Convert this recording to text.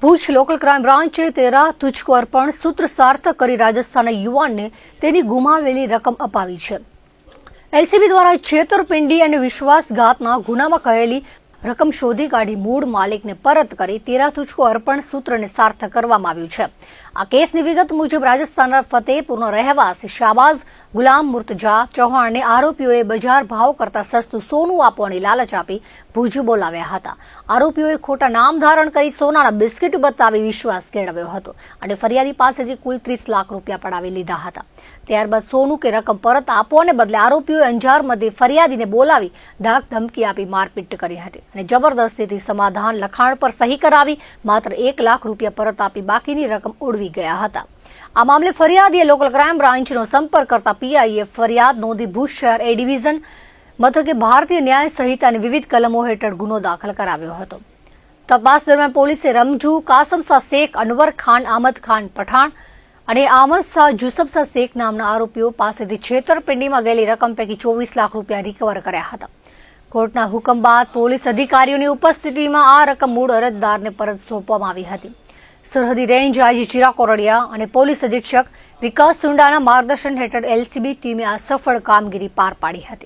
Bhuj local crime બ્રાન્ચે તેરા તુજકો અર્પણ સૂત્ર સાર્થક કરી રાજસ્થાનના યુવાનને તેની ગુમાવેલી રકમ અપાવી છે। એલસીબી દ્વારા છેતરપિંડી અને વિશ્વાસઘાતના ગુનામાં કહેલી રકમ શોધી કાઢી મૂળ માલિકને પરત કરી તેરા તુજકો અર્પણ સૂત્રને સાર્થક કરવામાં આવ્યું છે। આ કેસની વિગત મુજબ રાજસ્થાનના ફતેહપુરનો રહેવાસી શાહબાઝ ગુલામ મુર્તજા ચૌહાણને આરોપીઓએ બજાર ભાવ કરતા સસ્તું સોનું આપવાની લાલચ આપી ભુજ બોલાવ્યા હતા। આરોપીઓએ ખોટા નામ ધારણ કરી સોનાના બિસ્કિટ બતાવી વિશ્વાસ કેળવ્યો હતો અને ફરિયાદી પાસેથી કુલ 30 લાખ રૂપિયા પડાવી લીધા હતા। ત્યારબાદ સોનું કે રકમ પરત આપવાને બદલે આરોપીઓએ અંજારમાંથી ફરિયાદીને બોલાવી ધાક ધમકી આપી મારપીટ કરી હતી અને જબરદસ્તીથી સમાધાન લખાણ પર સહી કરાવી માત્ર 1 લાખ રૂપિયા પરત આપી બાકીની રકમ ઉડવી ગયા હતા। આ મામલે ફરિયાદીએ લોકલ ક્રાઇમ બ્રાન્ચનો સંપર્ક કરતા પીઆઈએ ફરિયાદ નોંધી ભુજ શહેર એ ડિવિઝન મથકે ભારતીય ન્યાય સંહિતાની વિવિધ કલમો હેઠળ ગુનો દાખલ કરાવ્યો હતો। તપાસ દરમિયાન પોલીસે રમજુ કાસમ શાહ શેખ, અનવર ખાન, આમદ ખાન પઠાણ અને આમદ શાહ જુસબ શાહ શેખ નામના આરોપીઓ પાસેથી છેતરપિંડીમાં ગયેલી રકમ પૈકી 24 લાખ રૂપિયા રિકવર કર્યા હતા। કોર્ટના હુકમ બાદ પોલીસ અધિકારીઓની ઉપસ્થિતિમાં આ રકમ મૂળ અરજદારને પરત સોંપવામાં આવી હતી। સરહદી રેન્જ આઈજી ચિરાગ કોરડિયા અને પોલીસ અધિક્ષક વિકાસ સુંડાના માર્ગદર્શન હેઠળ એલસીબી ટીમે આ સફળ કામગીરી પાર પાડી હતી।